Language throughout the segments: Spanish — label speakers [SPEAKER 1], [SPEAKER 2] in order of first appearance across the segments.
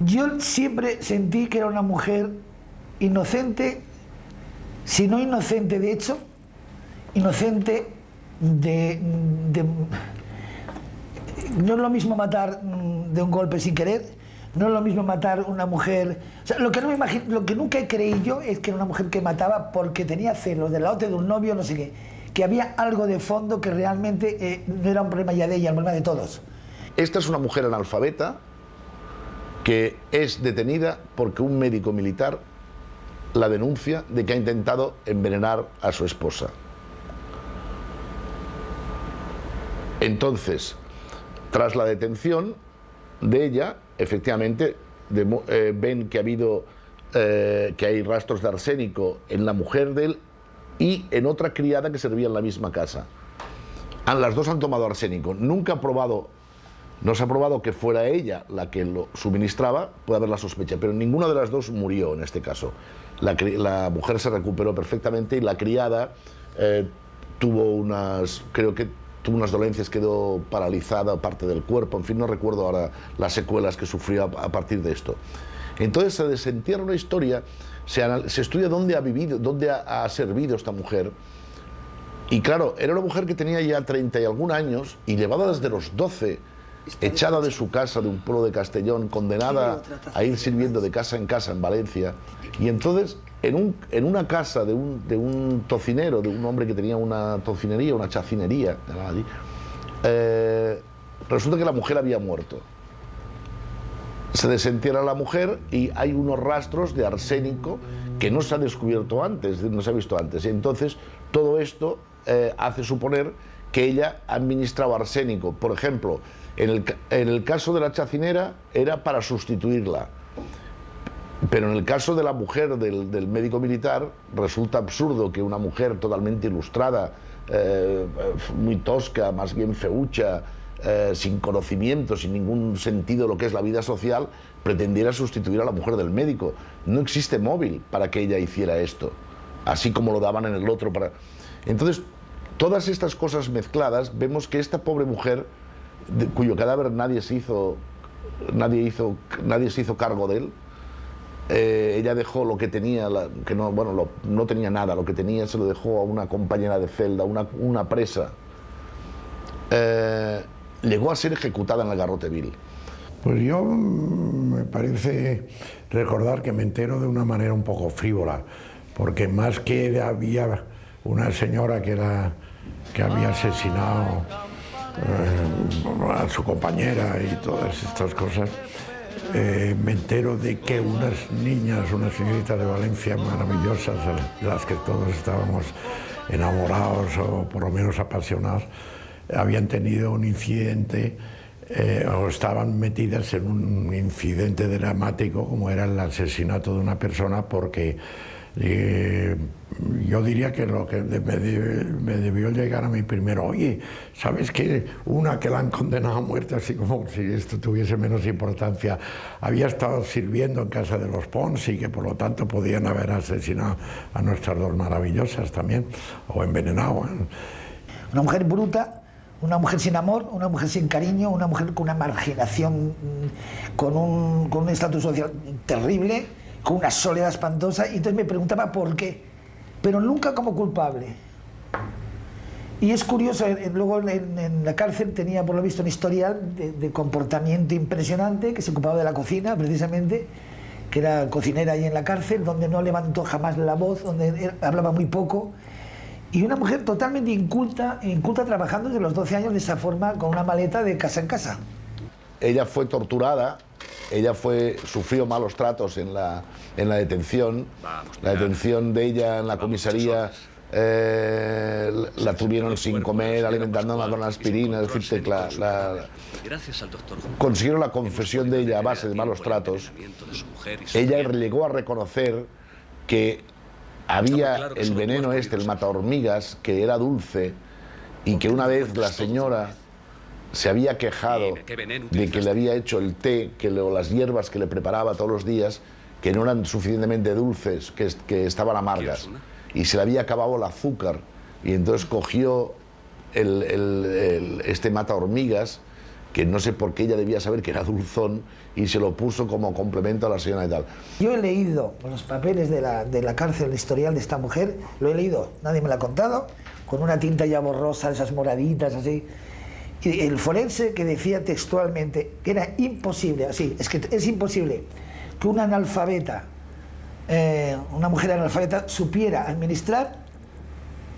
[SPEAKER 1] Yo siempre sentí que era una mujer inocente, si no inocente de hecho, inocente no es lo mismo matar de un golpe sin querer, no es lo mismo matar una mujer... O sea, lo que nunca creí yo es que era una mujer que mataba porque tenía celos de la otra, de un novio, no sé qué, que había algo de fondo que realmente no era un problema ya de ella, un problema de todos.
[SPEAKER 2] Esta es una mujer analfabeta que es detenida porque un médico militar la denuncia de que ha intentado envenenar a su esposa. Entonces, tras la detención de ella, efectivamente, ven que que hay rastros de arsénico en la mujer de él y en otra criada que servía en la misma casa. Las dos han tomado arsénico. No se ha probado que fuera ella la que lo suministraba, puede haber la sospecha, pero ninguna de las dos murió en este caso. La mujer se recuperó perfectamente y la criada creo que tuvo unas dolencias, quedó paralizada parte del cuerpo, en fin, no recuerdo ahora las secuelas que sufrió a partir de esto. Entonces se desentierra una historia, se estudia dónde ha vivido, dónde ha servido esta mujer. Y claro, era una mujer que tenía ya 30 y algún años y llevada desde los 12, echada de su casa, de un pueblo de Castellón, condenada a ir sirviendo de casa en casa en Valencia. Y entonces, en una casa de un tocinero, de un hombre que tenía una tocinería, una chacinería, allí, resulta que la mujer había muerto. Se desentierra la mujer y hay unos rastros de arsénico que no se ha descubierto antes, no se ha visto antes. Y entonces, todo esto hace suponer que ella ha administrado arsénico. Por ejemplo, en el caso de la chacinera era para sustituirla, pero en el caso de la mujer del médico militar resulta absurdo que una mujer totalmente ilustrada, muy tosca, más bien feucha, sin conocimiento, sin ningún sentido de lo que es la vida social, pretendiera sustituir a la mujer del médico. No existe móvil para que ella hiciera esto, así como lo daban en el otro. Entonces, todas estas cosas mezcladas, vemos que esta pobre mujer, cuyo cadáver nadie se hizo cargo de él, ella dejó lo que tenía, que no, bueno, no tenía nada, lo que tenía se lo dejó a una compañera de celda, una presa. Llegó a ser ejecutada en el Garrote Vil.
[SPEAKER 3] Pues yo me parece recordar que me entero de una manera un poco frívola, porque más que había una señora que había asesinado a su compañera y todas estas cosas, me entero de que unas niñas, unas señoritas de Valencia maravillosas, de las que todos estábamos enamorados o por lo menos apasionados, habían tenido un incidente o estaban metidas en un incidente dramático como era el asesinato de una persona, porque yo diría que lo que me debió llegar a mí primero: oye, ¿sabes que una que la han condenado a muerte, así como si esto tuviese menos importancia, había estado sirviendo en casa de los Pons y que por lo tanto podían haber asesinado a nuestras dos maravillosas también, o envenenado?
[SPEAKER 1] Una mujer bruta, una mujer sin amor, una mujer sin cariño, una mujer con una marginación, con un estatus social terrible, con una soledad espantosa. Y entonces me preguntaba por qué, pero nunca como culpable. Y es curioso, luego en la cárcel tenía por lo visto un historial de comportamiento impresionante, que se ocupaba de la cocina precisamente, que era cocinera ahí en la cárcel, donde no levantó jamás la voz, donde hablaba muy poco. Y una mujer totalmente inculta trabajando desde los 12 años de esa forma, con una maleta de casa en casa.
[SPEAKER 2] Ella fue torturada, sufrió malos tratos en la detención. La detención de ella en la comisaría la tuvieron sin comer, alimentándola con aspirina, es decir, consiguieron la confesión de ella a base de malos tratos. Ella llegó a reconocer que había el veneno el matahormigas, que era dulce, y que una vez la señora se había quejado de que le había hecho el té, o las hierbas que le preparaba todos los días, que no eran suficientemente dulces, que estaban amargas, y se le había acabado el azúcar, y entonces cogió este matahormigas que no sé por qué ella debía saber que era dulzón y se lo puso como complemento a la señora y tal.
[SPEAKER 1] Yo he leído los papeles de la cárcel, el historial de esta mujer, lo he leído, nadie me lo ha contado, con una tinta ya borrosa, esas moraditas así. Y el forense que decía textualmente que era imposible, así, es que es imposible que una analfabeta, una mujer analfabeta supiera administrar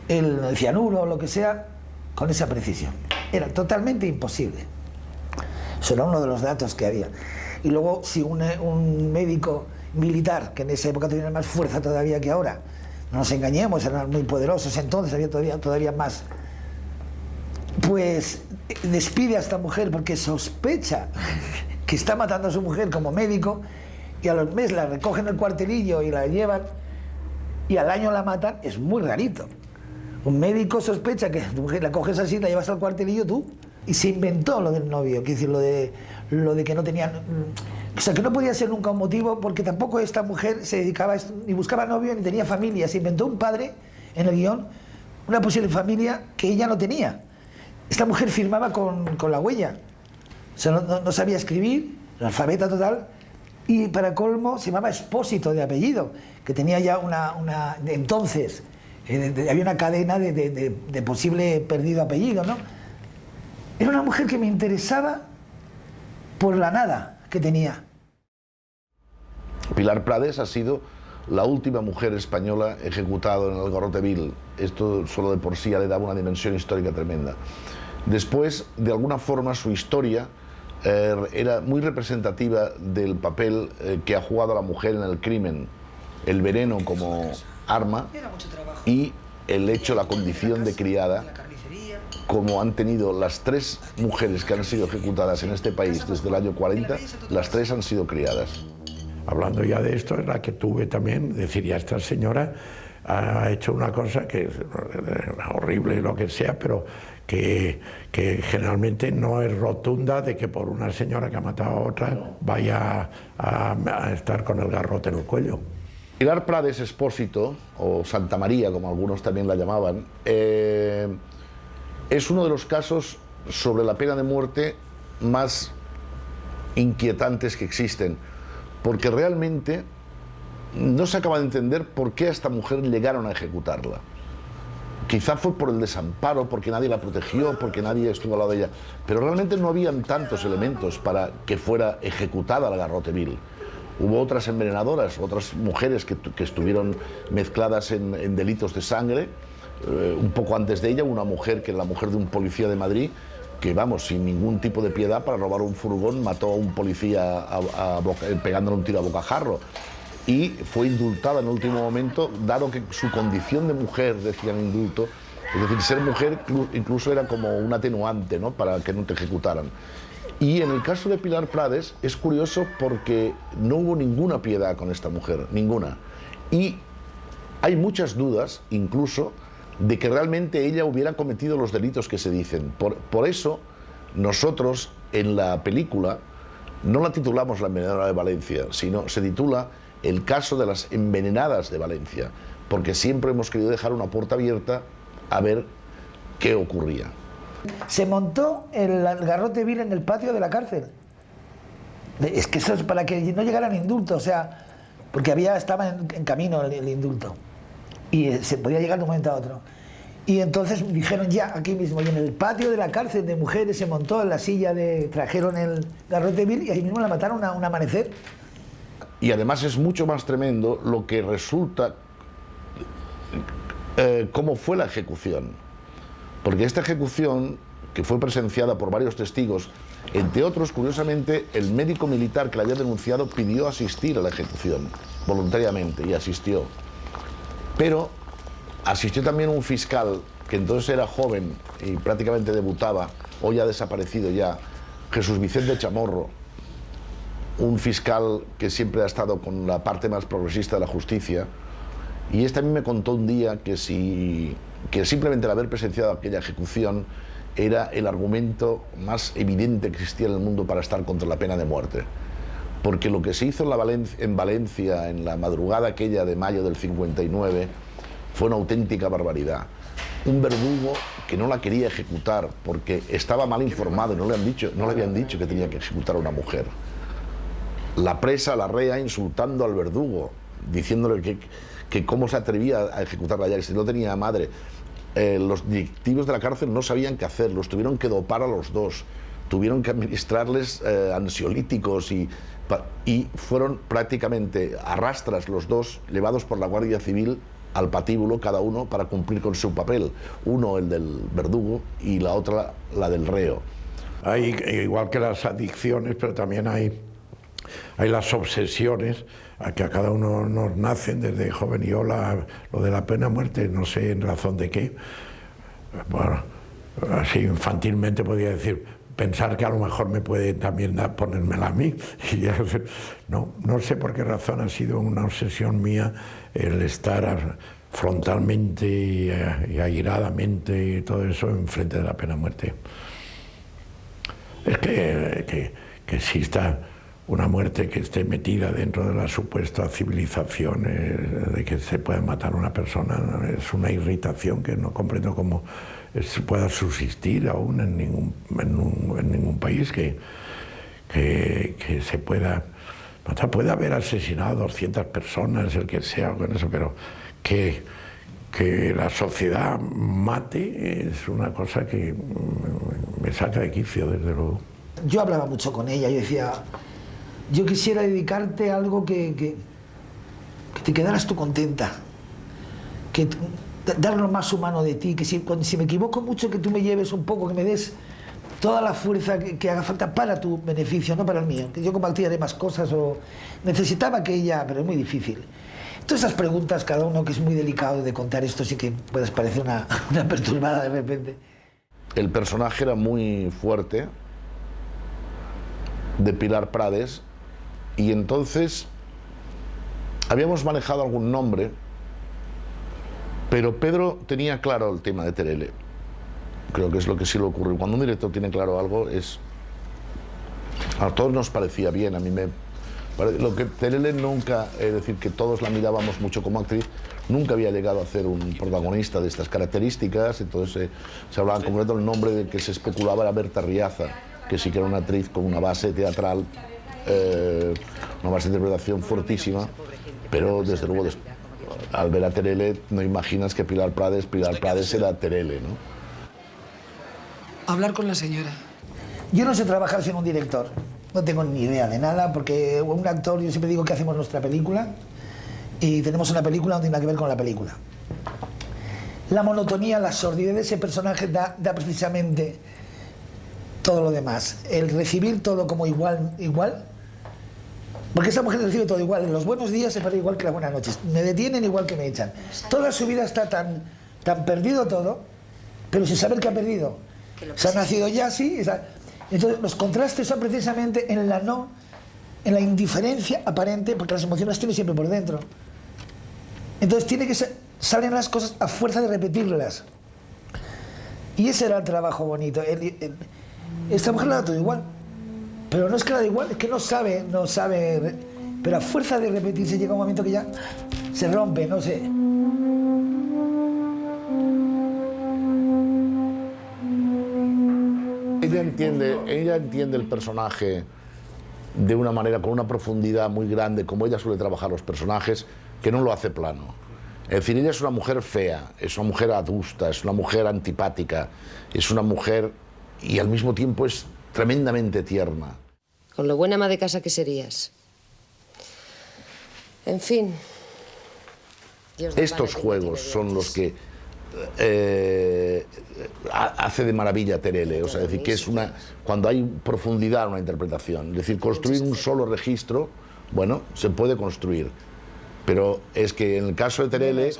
[SPEAKER 1] el cianuro o lo que sea con esa precisión. Era totalmente imposible. Eso era uno de los datos que había. Y luego, si un médico militar, que en esa época tenía más fuerza todavía que ahora, no nos engañemos, eran muy poderosos entonces, había todavía más, pues despide a esta mujer porque sospecha que está matando a su mujer como médico, y a los meses la recogen en el cuartelillo y la llevan, y al año la matan. Es muy rarito. Un médico sospecha que tu mujer la coges así, la llevas al cuartelillo tú, y se inventó lo del novio, quiero decir, lo de que no tenían, o sea, que no podía ser nunca un motivo, porque tampoco esta mujer se dedicaba a esto, ni buscaba novio ni tenía familia. Se inventó un padre en el guión, una posible familia que ella no tenía. Esta mujer firmaba con la huella, o sea, no sabía escribir, analfabeta total, y para colmo se llamaba Expósito de apellido, que tenía ya entonces había una cadena de posible perdido apellido, ¿no? Era una mujer que me interesaba por la nada que tenía.
[SPEAKER 2] Pilar Prades ha sido la última mujer española ejecutada en el Garrote Vil. Esto solo de por sí ya le daba una dimensión histórica tremenda. Después, de alguna forma, su historia era muy representativa del papel que ha jugado la mujer en el crimen, el veneno como arma y el hecho, la condición de criada, como han tenido las 3 mujeres que han sido ejecutadas en este país desde el año 40, las 3 han sido criadas.
[SPEAKER 3] Hablando ya de esto, es la que tuve también, decir, ya esta señora ha hecho una cosa que es horrible y lo que sea, pero que generalmente no es rotunda de que por una señora que ha matado a otra vaya a estar con el garrote en el cuello.
[SPEAKER 2] Pilar Prades Expósito, o Santa María, como algunos también la llamaban, es uno de los casos sobre la pena de muerte más inquietantes que existen, porque realmente no se acaba de entender por qué a esta mujer llegaron a ejecutarla. Quizá fue por el desamparo, porque nadie la protegió, porque nadie estuvo al lado de ella, pero realmente no habían tantos elementos para que fuera ejecutada la Garrote Vil. Hubo otras envenenadoras, otras mujeres que estuvieron mezcladas en delitos de sangre. Un poco antes de ella, una mujer que es la mujer de un policía de Madrid, que vamos, sin ningún tipo de piedad, para robar un furgón, mató a un policía pegándole un tiro a bocajarro. Y fue indultada en el último momento, dado que su condición de mujer, decían indulto, es decir, ser mujer incluso era como un atenuante, ¿no?, para que no te ejecutaran. Y en el caso de Pilar Prades es curioso porque no hubo ninguna piedad con esta mujer, ninguna. Y hay muchas dudas, incluso, de que realmente ella hubiera cometido los delitos que se dicen. Por eso, nosotros en la película no la titulamos La envenenadora de Valencia, sino se titula El caso de las envenenadas de Valencia, porque siempre hemos querido dejar una puerta abierta a ver qué ocurría.
[SPEAKER 1] Se montó el Garrote Vil en el patio de la cárcel. Es que eso es para que no llegaran indultos, o sea, porque estaba en camino el indulto y se podía llegar de un momento a otro. Y entonces dijeron ya aquí mismo, y en el patio de la cárcel de mujeres se montó en la silla trajeron el Garrote Vil y ahí mismo la mataron a un amanecer.
[SPEAKER 2] Y además es mucho más tremendo lo que resulta cómo fue la ejecución. Porque esta ejecución, que fue presenciada por varios testigos, entre otros, curiosamente, el médico militar que la había denunciado pidió asistir a la ejecución, voluntariamente, y asistió. Pero asistió también un fiscal, que entonces era joven y prácticamente debutaba, hoy ha desaparecido ya, Jesús Vicente Chamorro, un fiscal que siempre ha estado con la parte más progresista de la justicia, y este a mí me contó un día que simplemente el haber presenciado aquella ejecución era el argumento más evidente que existía en el mundo para estar contra la pena de muerte. Porque lo que se hizo en Valencia en la madrugada aquella de mayo del 59 fue una auténtica barbaridad. un verdugo que no la quería ejecutar porque estaba mal informado y no le habían dicho que tenía que ejecutar a una mujer. La presa, la rea, insultando al verdugo, diciéndole que cómo se atrevía a ejecutarla ya, que si no tenía madre. Los directivos de la cárcel no sabían qué hacer, los tuvieron que dopar a los dos, tuvieron que administrarles ansiolíticos y fueron prácticamente a rastras los dos, llevados por la Guardia Civil al patíbulo cada uno para cumplir con su papel, uno el del verdugo y la otra la del reo.
[SPEAKER 3] Hay, igual que las adicciones, pero también hay las obsesiones a que a cada uno nos nacen desde joven. Y yo lo de la pena de muerte, no sé en razón de qué, bueno, así infantilmente podría decir, pensar que a lo mejor me puede también ponérmela a mí. Y ya, no sé por qué razón ha sido una obsesión mía el estar frontalmente y airadamente y todo eso enfrente de la pena de muerte. Es que exista una muerte que esté metida dentro de la supuesta civilización, de que se pueda matar a una persona, es una irritación que no comprendo cómo pueda subsistir aún en ningún país que se pueda matar. Puede haber asesinado a 200 personas, el que sea, con eso, pero que la sociedad mate es una cosa que me saca de quicio, desde luego.
[SPEAKER 1] Yo hablaba mucho con ella, yo decía, yo quisiera dedicarte a algo que te quedaras tú contenta, dar lo más humano de ti, que si me equivoco mucho, que tú me lleves un poco, que me des toda la fuerza que haga falta para tu beneficio, no para el mío, que yo compartiré más cosas o necesitaba que ella, pero es muy difícil. Todas esas preguntas, cada uno, que es muy delicado de contar esto, sí que puedes parecer una perturbada de repente.
[SPEAKER 2] El personaje era muy fuerte, de Pilar Prades, y entonces habíamos manejado algún nombre, pero Pedro tenía claro el tema de Terele. Creo que es lo que sí le ocurrió. Cuando un director tiene claro algo, a todos nos parecía bien. A mí lo que Terele nunca, es decir, que todos la mirábamos mucho como actriz, nunca había llegado a ser un protagonista de estas características. Entonces se hablaba en concreto el nombre de que se especulaba era Berta Riaza, que sí que era una actriz con una base teatral, una base de interpretación fortísima, pero desde luego al ver a Terele no imaginas que Pilar Prades era Terele, ¿no?
[SPEAKER 4] Hablar con la señora.
[SPEAKER 1] Yo no sé trabajar sin un director, no tengo ni idea de nada, porque un actor, yo siempre digo que hacemos nuestra película y tenemos una película no tiene nada que ver con la película. La monotonía, la sordidez de ese personaje da precisamente todo lo demás. El recibir todo como igual, porque esa mujer recibe todo igual. En los buenos días se parece igual que las buenas noches. Me detienen igual que me echan. Toda su vida está tan perdido todo, pero sin saber que ha perdido. Se ha nacido ya así. Entonces los contrastes son precisamente en la indiferencia aparente, porque las emociones las tiene siempre por dentro. Entonces salen las cosas a fuerza de repetirlas. Y ese era el trabajo bonito. Esta mujer la da todo igual. Pero no es que la da igual, es que no sabe, pero a fuerza de repetirse llega un momento que ya se rompe, no sé.
[SPEAKER 2] Ella entiende el personaje de una manera, con una profundidad muy grande, como ella suele trabajar los personajes, que no lo hace plano. Es decir, ella es una mujer fea, es una mujer adusta, es una mujer antipática, es una mujer, y al mismo tiempo es tremendamente tierna.
[SPEAKER 5] Con lo buena ama de casa que serías. En fin.
[SPEAKER 2] Estos juegos son los que hace de maravilla Terele, o sea, es decir, que es cuando hay profundidad en una interpretación, es decir, construir un solo registro, bueno, se puede construir, pero es que en el caso de Terele,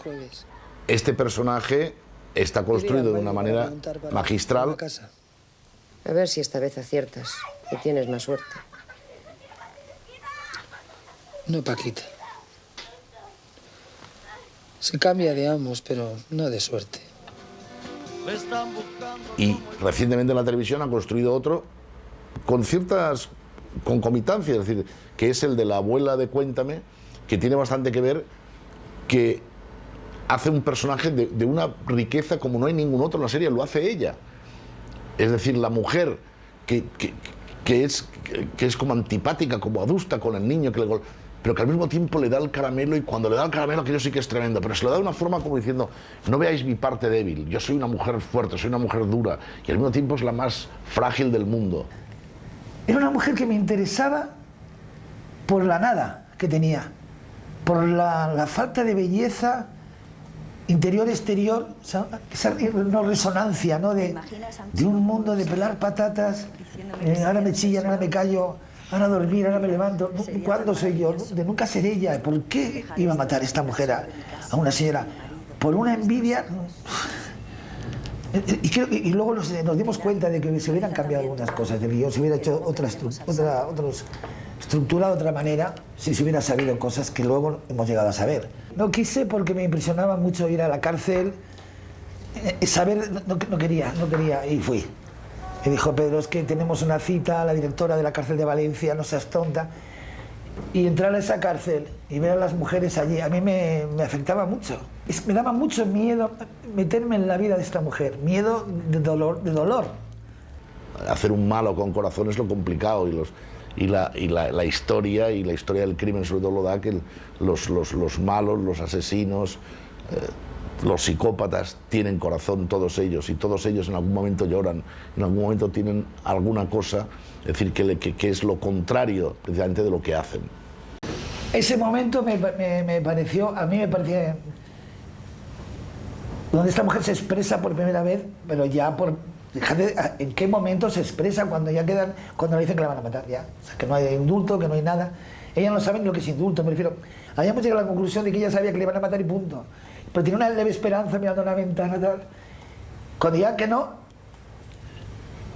[SPEAKER 2] este personaje está construido de una manera magistral.
[SPEAKER 5] A ver si esta vez aciertas y tienes más suerte.
[SPEAKER 4] No, Paquita. Se cambia de amos, pero no de suerte.
[SPEAKER 2] Y recientemente en la televisión ha construido otro con ciertas concomitancias, es decir, que es el de la abuela de Cuéntame, que tiene bastante que ver, que hace un personaje de una riqueza como no hay ningún otro en la serie, lo hace ella. Es decir, la mujer que es como antipática, como adusta con el niño, pero que al mismo tiempo le da el caramelo, y cuando le da el caramelo aquello sí que es tremendo, pero se lo da de una forma como diciendo, no veáis mi parte débil, yo soy una mujer fuerte, soy una mujer dura, y al mismo tiempo es la más frágil del mundo.
[SPEAKER 1] Era una mujer que me interesaba por la nada que tenía, por la falta de belleza interior-exterior, esa no resonancia, ¿no? de un mundo de pelar patatas, ahora me chillan, ahora me callo, ahora dormir, ahora me levanto. ¿Cuándo soy yo? De nunca ser ella. ¿Por qué iba a matar esta mujer a una señora? Por una envidia. Y luego nos dimos cuenta de que se hubieran cambiado algunas cosas, de que yo se hubiera hecho estructurado de otra manera, si se hubiera sabido cosas que luego hemos llegado a saber. No quise porque me impresionaba mucho ir a la cárcel, saber, no quería, y fui. Me dijo, Pedro, es que tenemos una cita, la directora de la cárcel de Valencia, no seas tonta. Y entrar a esa cárcel y ver a las mujeres allí, a mí me afectaba mucho. Me daba mucho miedo meterme en la vida de esta mujer, miedo de dolor.
[SPEAKER 2] Hacer un malo con corazón es lo complicado, y la historia del crimen sobre todo lo da que los malos, los asesinos, los psicópatas tienen corazón, todos ellos, y todos ellos en algún momento lloran, en algún momento tienen alguna cosa, es decir, que es lo contrario precisamente de lo que hacen.
[SPEAKER 1] Ese momento a mí me parecía, donde esta mujer se expresa por primera vez, pero ya fíjate en qué momento se expresa cuando le dicen que la van a matar ya. O sea, que no hay indulto, que no hay nada. Ella no sabe ni lo que es indulto, me refiero. Habíamos llegado a la conclusión de que ella sabía que le iban a matar y punto. Pero tiene una leve esperanza mirando a una ventana, tal. Cuando ya que no,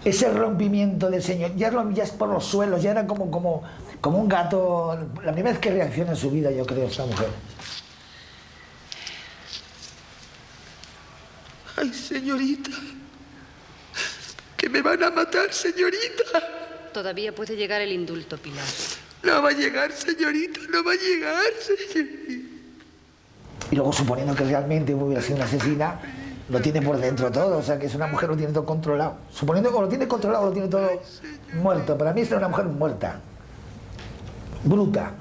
[SPEAKER 1] ese rompimiento del señor, ya es por los suelos, ya era como un gato. La primera vez que reacciona en su vida, yo creo, esta mujer.
[SPEAKER 6] Ay, señorita. Que me van a matar, señorita.
[SPEAKER 5] Todavía puede llegar el indulto, Pilar.
[SPEAKER 6] No va a llegar, señorita, no va a llegar, señorita.
[SPEAKER 1] Y luego, suponiendo que realmente hubiera sido una asesina, lo tiene por dentro todo, o sea, que es una mujer, lo tiene todo controlado. Suponiendo que lo tiene controlado, lo tiene todo muerto. Para mí es una mujer muerta, bruta.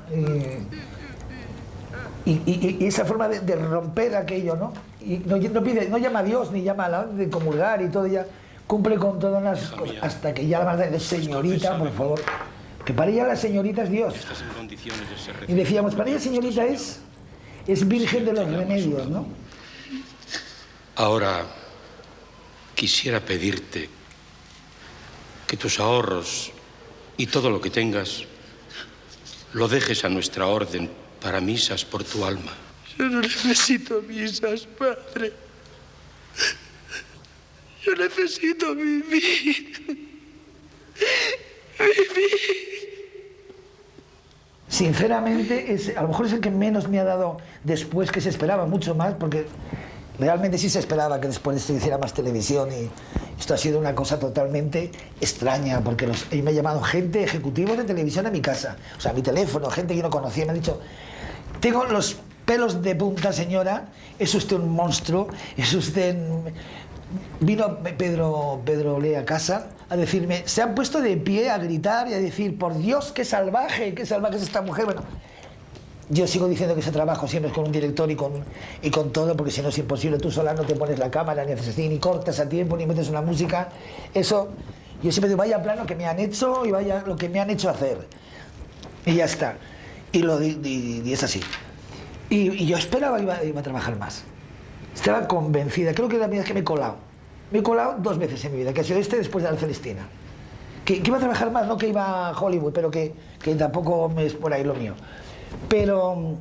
[SPEAKER 1] Y esa forma de romper aquello, ¿no? Y no llama a Dios, ni llama a la hora de comulgar y todo, ya cumple con todas las cosas, hasta que ya la manda de señorita, por favor. Que para ella la señorita es Dios. Y decíamos, para ella señorita es virgen de los remedios, ¿no?
[SPEAKER 7] Ahora quisiera pedirte que tus ahorros y todo lo que tengas lo dejes a nuestra orden para misas por tu alma.
[SPEAKER 6] Yo no necesito misas, padre. Yo necesito vivir.
[SPEAKER 1] Sinceramente, a lo mejor es el que menos me ha dado después, que se esperaba mucho más, porque realmente sí se esperaba que después se hiciera más televisión, y esto ha sido una cosa totalmente extraña, porque me ha llamado gente, ejecutivos de televisión a mi casa, o sea, a mi teléfono, gente que no conocía, me ha dicho, tengo los pelos de punta, señora, es usted un monstruo, es usted... Vino Pedro Lee a casa a decirme, se han puesto de pie a gritar y a decir, por Dios, qué salvaje es esta mujer. Bueno, yo sigo diciendo que ese trabajo siempre es con un director y con todo, porque si no es imposible, tú sola no te pones la cámara, ni haces así, ni cortas a tiempo, ni metes una música. Eso, yo siempre digo, vaya plano que me han hecho y vaya lo que me han hecho hacer. Y ya está. Y es así. Y yo esperaba que iba a trabajar más. Estaba convencida, creo que la primera vez que me he colado. Me he colado 2 veces en mi vida, que ha sido después de la Celestina. Que iba a trabajar más, no que iba a Hollywood, pero que tampoco es por ahí lo mío. Pero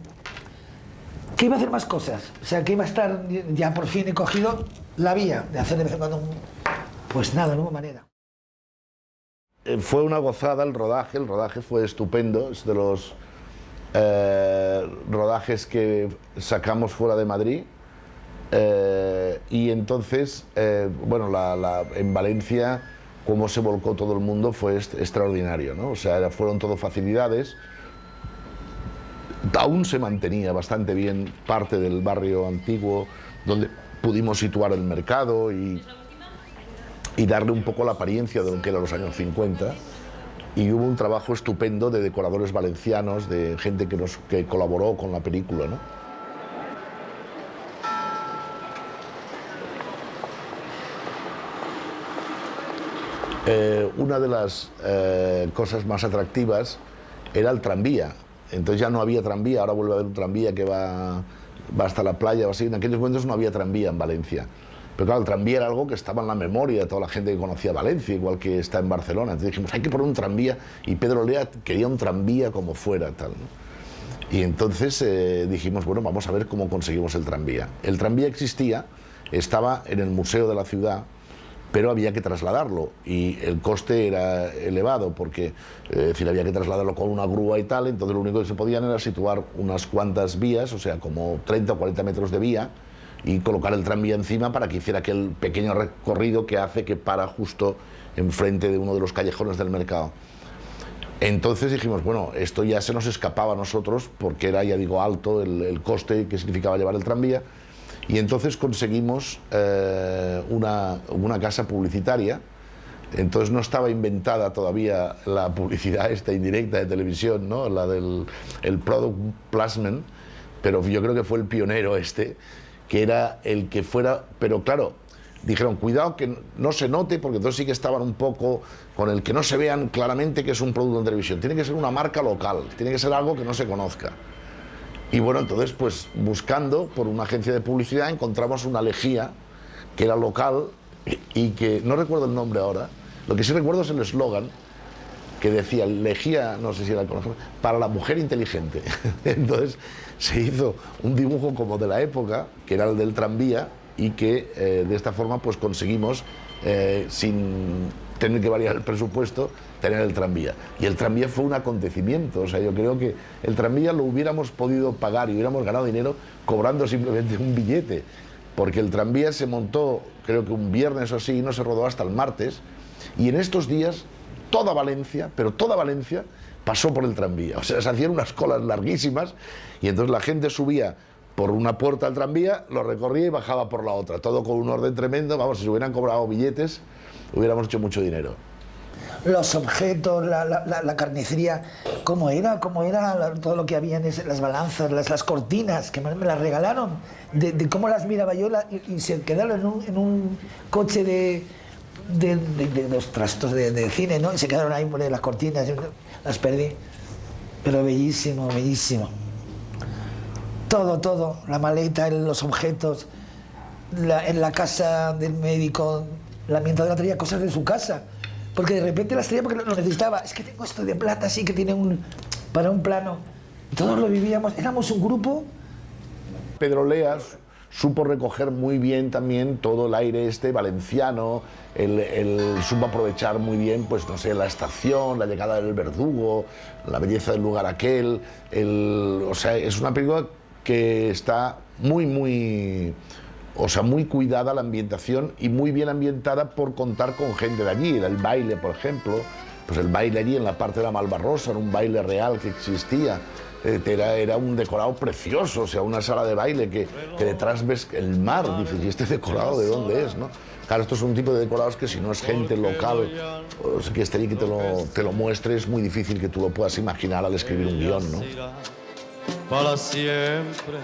[SPEAKER 1] que iba a hacer más cosas, o sea, que iba a estar, ya por fin he cogido la vía de hacer de vez en cuando pues nada, no hubo manera.
[SPEAKER 2] Fue una gozada el rodaje fue estupendo, es de los rodajes que sacamos fuera de Madrid. Y entonces, bueno, en Valencia, cómo se volcó todo el mundo fue extraordinario, ¿no? O sea, fueron todo facilidades. Aún se mantenía bastante bien parte del barrio antiguo, donde pudimos situar el mercado y darle un poco la apariencia de lo que eran los años 50. Y hubo un trabajo estupendo de decoradores valencianos, de gente que colaboró con la película, ¿no? Una de las cosas más atractivas era el tranvía. Entonces ya no había tranvía, ahora vuelve a haber un tranvía que va hasta la playa o así. En aquellos momentos no había tranvía en Valencia. Pero claro, el tranvía era algo que estaba en la memoria de toda la gente que conocía Valencia, igual que está en Barcelona. Entonces dijimos, hay que poner un tranvía, y Pedro Lea quería un tranvía como fuera, tal, ¿no? Y entonces dijimos, bueno, vamos a ver cómo conseguimos el tranvía. El tranvía existía, estaba en el museo de la ciudad, pero había que trasladarlo, y el coste era elevado, porque había que trasladarlo con una grúa y tal. Entonces lo único que se podían era situar unas cuantas vías, o sea, como 30 o 40 metros de vía, y colocar el tranvía encima para que hiciera aquel pequeño recorrido que hace que para justo enfrente de uno de los callejones del mercado. Entonces dijimos, bueno, esto ya se nos escapaba a nosotros, porque era, ya digo, alto el coste que significaba llevar el tranvía, y entonces conseguimos una casa publicitaria. Entonces no estaba inventada todavía la publicidad esta indirecta de televisión, ¿no? La del product placement, pero yo creo que fue el pionero que era el que fuera, pero claro, dijeron, cuidado que no se note, porque entonces sí que estaban un poco con el que no se vean claramente que es un producto en televisión. Tiene que ser una marca local, tiene que ser algo que no se conozca. Y bueno, entonces pues buscando por una agencia de publicidad encontramos una lejía que era local y que no recuerdo el nombre ahora. Lo que sí recuerdo es el eslogan que decía, lejía, no sé si la conocemos, para la mujer inteligente. Entonces se hizo un dibujo como de la época, que era el del tranvía, y que de esta forma pues conseguimos, sin tener que variar el presupuesto, tener el tranvía. Y el tranvía fue un acontecimiento. O sea, yo creo que el tranvía lo hubiéramos podido pagar y hubiéramos ganado dinero cobrando simplemente un billete, porque el tranvía se montó, creo que un viernes o así, y no se rodó hasta el martes, y en estos días toda Valencia, pero toda Valencia, pasó por el tranvía. O sea, se hacían unas colas larguísimas, y entonces la gente subía por una puerta al tranvía, lo recorría y bajaba por la otra, todo con un orden tremendo. Vamos, si se hubieran cobrado billetes, hubiéramos hecho mucho dinero.
[SPEAKER 1] Los objetos, la carnicería, ¿cómo era todo lo que había en las balanzas, las cortinas, que me las regalaron, de cómo las miraba yo, y se quedaron en un coche de los trastos de cine, ¿no? Y se quedaron ahí por las cortinas, yo las perdí. Pero bellísimo, bellísimo. Todo, la maleta, los objetos, en la casa del médico, la ambientadora traía cosas de su casa, porque de repente las traía porque lo necesitaba. Es que tengo esto de plata, así que tiene para un plano. Todos lo vivíamos, éramos un grupo.
[SPEAKER 2] Pedro Lea supo recoger muy bien también todo el aire valenciano, supo aprovechar muy bien, pues no sé, la estación, la llegada del verdugo, la belleza del lugar aquel. O sea, es una película que está muy cuidada la ambientación, y muy bien ambientada por contar con gente de allí. El baile, por ejemplo, pues el baile allí en la parte de la Malvarrosa, era un baile real que existía. Era un decorado precioso, o sea, una sala de baile que detrás ves el mar. Dices, ¿y este decorado de dónde es, no? Claro, estos son un tipo de decorados que si no es gente local, o sea, que esté allí que te lo muestre, es muy difícil que tú lo puedas imaginar al escribir un guión, ¿no?
[SPEAKER 8] Para siempre,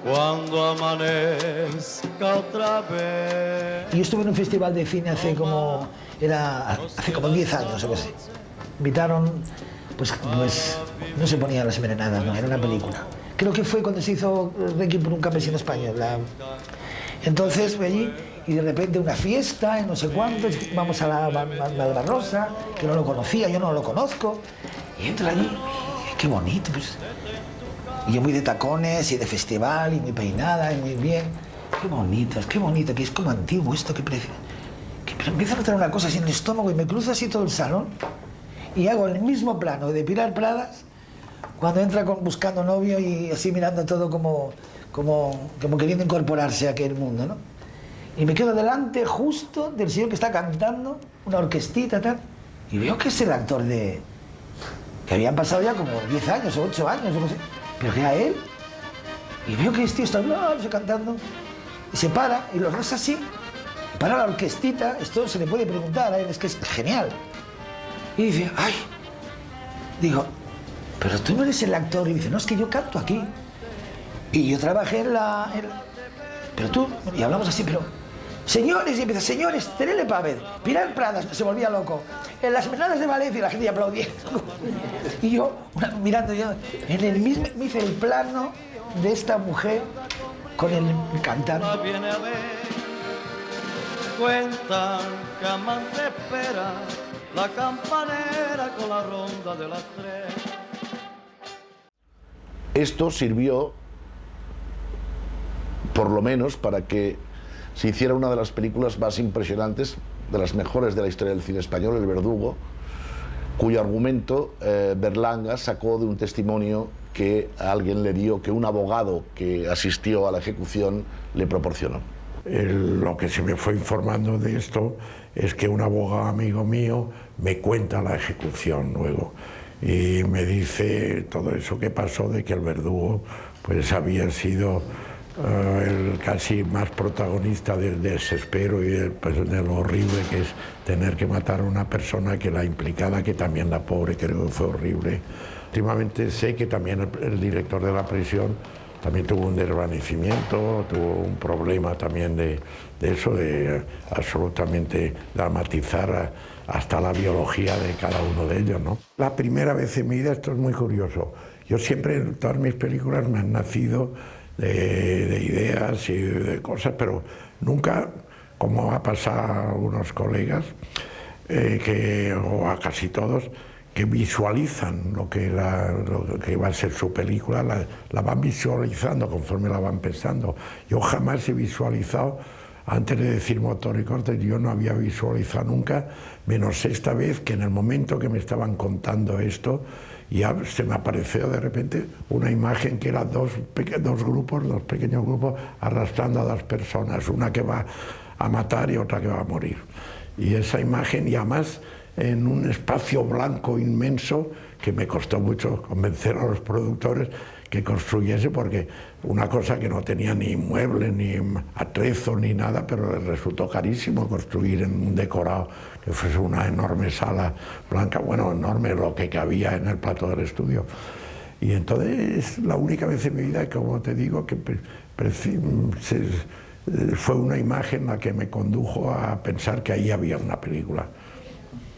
[SPEAKER 8] cuando amanezca otra vez.
[SPEAKER 1] Yo estuve en un festival de cine hace como 10 años o algo así. Invitaron, pues no se ponían Las Envenenadas, no, era una película. Creo que fue cuando se hizo Requiem por un campesino español. Entonces fue allí, y de repente una fiesta, y no sé cuánto, vamos a la Malvarrosa, que no lo conocía, yo no lo conozco, y entro allí, qué bonito, pues. Y yo muy de tacones y de festival y muy peinada y muy bien. Qué bonito, que es como antiguo esto, qué precio. Pero empiezo a notar una cosa así en el estómago y me cruzo así todo el salón y hago el mismo plano de Pilar Pradas cuando entra buscando novio y así mirando todo como queriendo incorporarse a aquel mundo, ¿no? Y me quedo delante justo del señor que está cantando, una orquestita tal, y veo que es el actor de que habían pasado ya como 10 años o 8 años, o no sé, pero que era él. Y veo que este tío está cantando, y se para, y lo ves así, para la orquestita, esto se le puede preguntar a él, es que es genial. Y dice, ay, digo, pero tú no eres el actor. Y dice, no, es que yo canto aquí. Y yo trabajé pero tú, y hablamos así, pero, señores, y empieza, señores, tenedle para ver, Pilar Pradas, se volvía loco, en las Menadas de Valencia, y la gente aplaudiendo. Y yo, mirando yo, en el mismo, me hice el plano de esta mujer con el cantante.
[SPEAKER 8] Viene a ver, cuentan que amante espera la campanera con la ronda de las 3.
[SPEAKER 2] Esto sirvió, por lo menos, para que se hiciera una de las películas más impresionantes, de las mejores de la historia del cine español, El Verdugo, cuyo argumento Berlanga sacó de un testimonio que a alguien le dio, que un abogado que asistió a la ejecución le proporcionó.
[SPEAKER 3] Lo que se me fue informando de esto es que un abogado amigo mío me cuenta la ejecución luego y me dice todo eso que pasó, de que el Verdugo pues había sido el casi más protagonista del desespero y de lo horrible que es tener que matar a una persona, que la implicada, que también la pobre, creo que fue horrible. Últimamente sé que también el director de la prisión también tuvo un desvanecimiento, tuvo un problema también de eso, de absolutamente dramatizar hasta la biología de cada uno de ellos, ¿no? La primera vez en mi vida, esto es muy curioso, yo siempre en todas mis películas me han nacido de ideas y de cosas, pero nunca, como ha pasado a algunos colegas, o a casi todos, que visualizan lo que va a ser su película, la van visualizando conforme la van pensando. Yo jamás he visualizado, antes de decir Motor y Cortes, yo no había visualizado nunca, menos esta vez, que en el momento que me estaban contando esto, ya se me apareció de repente una imagen que era dos pequeños grupos arrastrando a 2 personas, una que va a matar y otra que va a morir. Y esa imagen, y además en un espacio blanco inmenso, que me costó mucho convencer a los productores que construyese, porque una cosa que no tenía ni mueble, ni atrezo, ni nada, pero les resultó carísimo construir en un decorado que fuese una enorme sala blanca, bueno, enorme lo que cabía en el plató del estudio. Y entonces es la única vez en mi vida, como te digo, que fue una imagen la que me condujo a pensar que ahí había una película.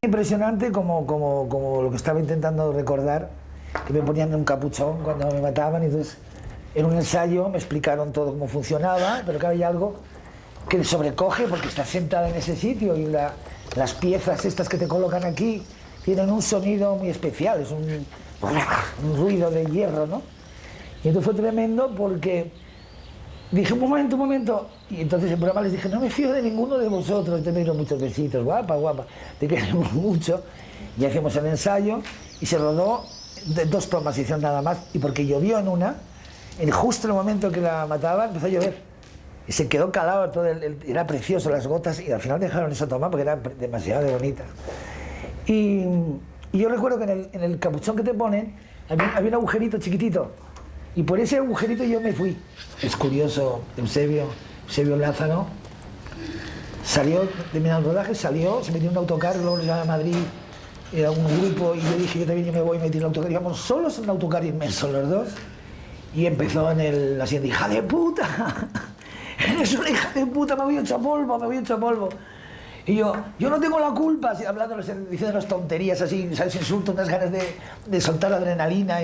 [SPEAKER 1] Impresionante como lo que estaba intentando recordar, que me ponían un capuchón cuando me mataban, y entonces en un ensayo me explicaron todo cómo funcionaba, pero que había algo que te sobrecoge porque estás sentada en ese sitio y las piezas estas que te colocan aquí tienen un sonido muy especial, es un ruido de hierro, ¿no? Y entonces fue tremendo porque dije, un momento, y entonces en programa les dije, no me fío de ninguno de vosotros, te doy muchos besitos, guapa, te queremos mucho. Y hacemos el ensayo y se rodó de 2 tomas, se hicieron nada más, y porque llovió en una, justo en el momento que la mataba empezó a llover y se quedó calado todo, era precioso las gotas, y al final dejaron esa toma porque era demasiado bonita. Y yo recuerdo que en el capuchón que te ponen había un agujerito chiquitito, y por ese agujerito yo me fui. Es curioso, Eusebio Lázaro salió, terminó el rodaje, salió, se metió en un autocar, luego lo llevaba a Madrid, era un grupo, y yo dije, yo también me voy a meter en el autocar, íbamos solos en un autocar inmenso los dos, y empezó en la siguiente, hija de puta, eres una hija de puta, me voy hecho polvo. Y yo no tengo la culpa, así, diciendo unas tonterías así, ¿sabes? Insultos, unas ganas de soltar la adrenalina,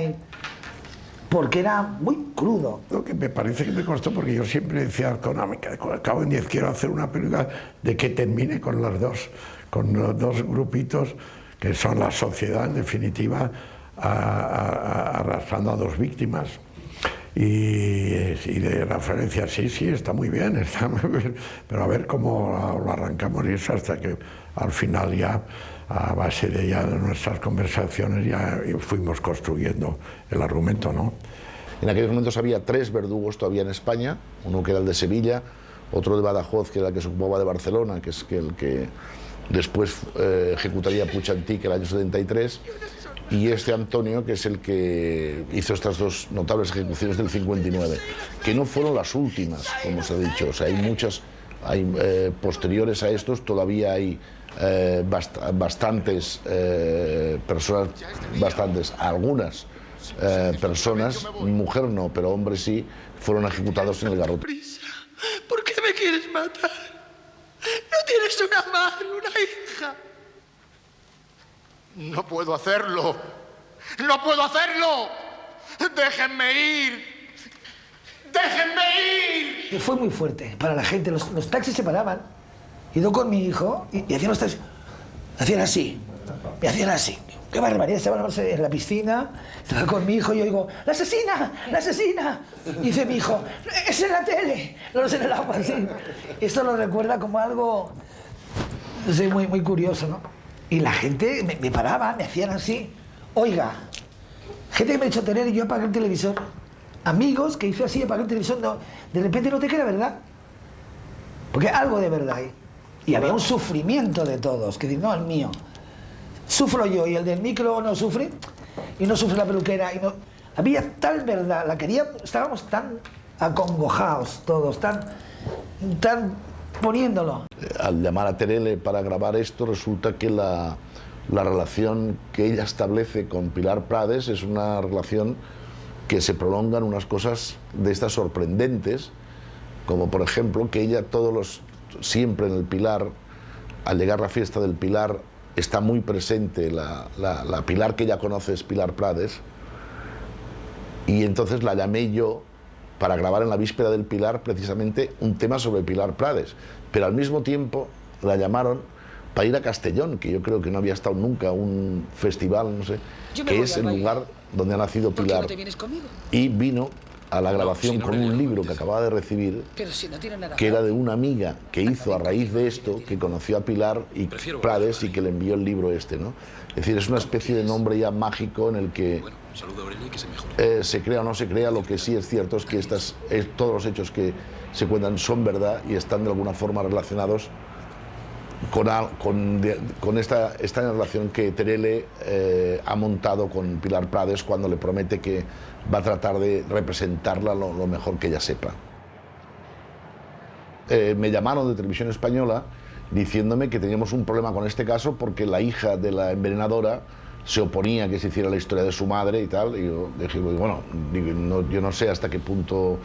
[SPEAKER 1] porque era muy crudo.
[SPEAKER 3] Lo que me parece que me costó, porque yo siempre decía, acabo en 10, quiero hacer una película de que termine con los dos grupitos, que son la sociedad, en definitiva, arrastrando a 2 víctimas. Y de referencia, sí, está muy bien, pero a ver cómo lo arrancamos, y eso hasta que al final ya, a base de nuestras conversaciones, ya fuimos construyendo el argumento, ¿no?
[SPEAKER 2] En aquellos momentos había 3 verdugos todavía en España, uno que era el de Sevilla, otro de Badajoz, que era el que se ocupaba de Barcelona, que es el que después ejecutaría Puig i Antich el año 73, y este Antonio, que es el que hizo estas dos notables ejecuciones del 59, que no fueron las últimas, como se ha dicho. O sea, hay muchas, posteriores a estos, todavía hay bastantes personas, algunas personas, mujer no, pero hombres sí, fueron ejecutados en el garrote.
[SPEAKER 6] ¿Por qué me quieres matar? ¿No tienes una madre, una hija? No puedo hacerlo. ¡No puedo hacerlo! ¡Déjenme ir! ¡Déjenme ir!
[SPEAKER 1] Fue muy fuerte para la gente. Los taxis se paraban. Y yo con mi hijo, y hacían los taxis, hacían así. Me hacían así. ¡Qué barbaridad! Estaban en la piscina, estaba con mi hijo y yo digo, ¡la asesina! ¡La asesina! Y dice mi hijo, ¡es en la tele! No es en el agua, así. Esto lo recuerda como algo, no sé, muy, muy curioso, ¿no? Y la gente me paraba, me hacían así. Oiga, gente que me ha dicho tener y yo apagué el televisor. Amigos que hice así, apagué el televisor, no, de repente no te queda verdad. Porque algo de verdad hay. Y había un sufrimiento de todos, que dicen, no, el mío. Sufro yo y el del micro no sufre, y no sufre la peluquera. Y no... Había tal verdad, estábamos tan acongojados todos, tan poniéndolo.
[SPEAKER 2] Al llamar a Terele para grabar esto, resulta que la relación que ella establece con Pilar Prades es una relación que se prolongan unas cosas de estas sorprendentes, como por ejemplo que ella siempre en el Pilar, al llegar la fiesta del Pilar, está muy presente, la Pilar que ella conoce es Pilar Prades, y entonces la llamé yo para grabar en la víspera del Pilar precisamente un tema sobre Pilar Prades, pero al mismo tiempo la llamaron para ir a Castellón, que yo creo que no había estado nunca un festival, no sé, que es el lugar donde ha nacido Pilar.
[SPEAKER 9] ¿No te vienes conmigo?
[SPEAKER 2] Y vino a la grabación con un libro que acababa de recibir, que era de una amiga que hizo a raíz de esto, que conoció a Pilar y Prades y que le envió el libro este, ¿no? Es decir, es una especie de nombre ya mágico en el que se crea o no se crea. Lo que sí es cierto es que todos los hechos que se cuentan son verdad y están de alguna forma relacionados con esta relación que Terele ha montado con Pilar Prades cuando le promete que va a tratar de representarla lo mejor que ella sepa. Me llamaron de Televisión Española diciéndome que teníamos un problema con este caso porque la hija de la envenenadora se oponía a que se hiciera la historia de su madre y tal, y yo dije, bueno, yo no sé hasta qué punto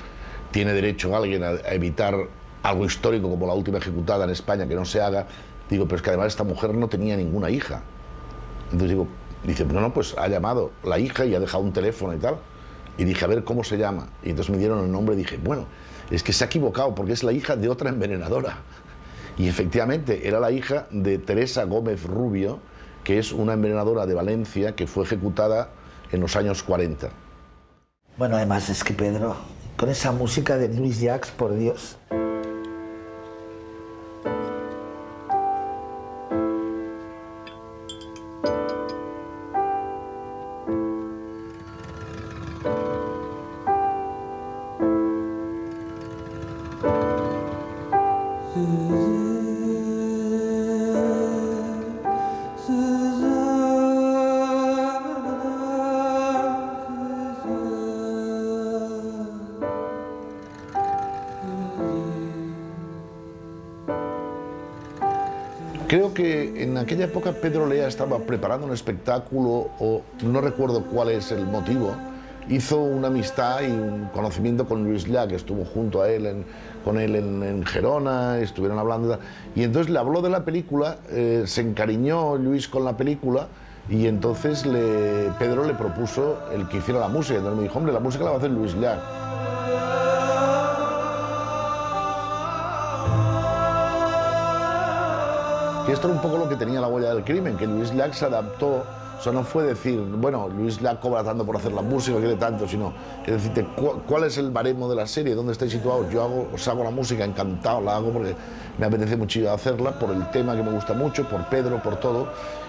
[SPEAKER 2] tiene derecho alguien a evitar algo histórico como la última ejecutada en España que no se haga. Digo, pero es que además esta mujer no tenía ninguna hija. Entonces dice, no, pues ha llamado la hija y ha dejado un teléfono y tal. Y dije, a ver, ¿cómo se llama? Y entonces me dieron el nombre y dije, bueno, es que se ha equivocado porque es la hija de otra envenenadora. Y efectivamente era la hija de Teresa Gómez Rubio, que es una envenenadora de Valencia que fue ejecutada en los años 40.
[SPEAKER 1] Bueno, además es que Pedro, con esa música de Luis Llach, por Dios.
[SPEAKER 2] Creo que en aquella época Pedro Lea estaba preparando un espectáculo, o no recuerdo cuál es el motivo. Hizo una amistad y un conocimiento con Luis Llach, estuvo junto a él, con él en Gerona, estuvieron hablando, y entonces le habló de la película, se encariñó Luis con la película, y entonces Pedro le propuso el que hiciera la música. Entonces me dijo, hombre, la música la va a hacer Luis Llach. Y esto era un poco lo que tenía La huella del crimen, que Luis Llach se adaptó. O sea, no fue decir, bueno, Luis Llach cobra tanto por hacer la música, quiere tanto, sino es decirte, ¿cuál es el baremo de la serie? ¿Dónde estáis situados? Yo os hago la música, encantado, la hago porque me apetece mucho hacerla, por el tema que me gusta mucho, por Pedro, por todo.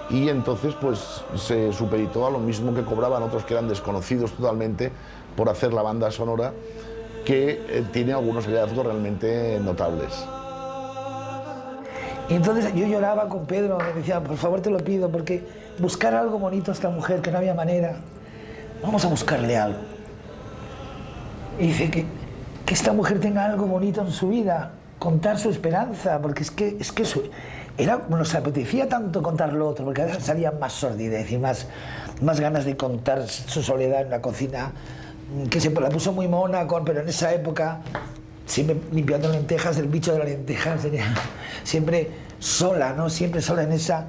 [SPEAKER 2] Y entonces, pues, se supeditó a lo mismo que cobraban otros que eran desconocidos totalmente por hacer la banda sonora, que tiene algunos hallazgos realmente notables.
[SPEAKER 1] Y entonces yo lloraba con Pedro, me decía, por favor te lo pido, porque buscar algo bonito a esta mujer, que no había manera. Vamos a buscarle algo. Y dice que esta mujer tenga algo bonito en su vida, contar su esperanza, porque es que nos apetecía tanto contar lo otro, porque a veces salía más sordidez y más ganas de contar su soledad en la cocina, que se la puso muy mona, pero en esa época, siempre limpiando lentejas, el bicho de la lenteja, siempre sola, ¿no? Siempre sola en esa,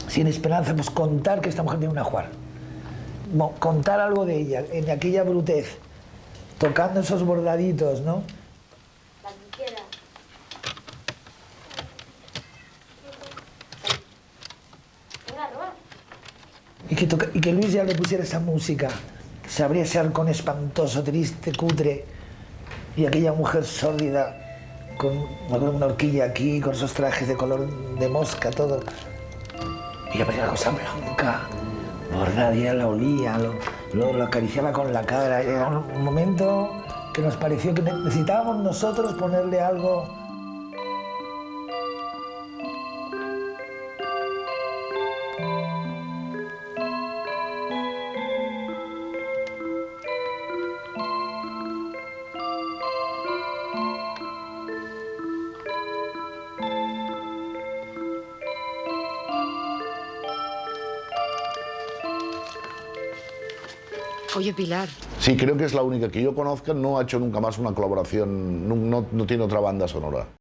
[SPEAKER 1] sin esperanza, pues contar que esta mujer tiene una Juar. Contar algo de ella, en aquella brutez, tocando esos bordaditos, ¿no?
[SPEAKER 9] La que quiera. Venga, roba.
[SPEAKER 1] Y que Luis ya le pusiera esa música, que se abría ese arcón espantoso, triste, cutre, y aquella mujer sórdida, con una horquilla aquí, con esos trajes de color de mosca, todo. Y ella ponía una cosa blanca, bordada, y ella la olía, lo acariciaba con la cara. Era un momento que nos pareció que necesitábamos nosotros ponerle algo.
[SPEAKER 5] Oye, Pilar.
[SPEAKER 2] Sí, creo que es la única que yo conozca, no ha hecho nunca más una colaboración, no tiene otra banda sonora.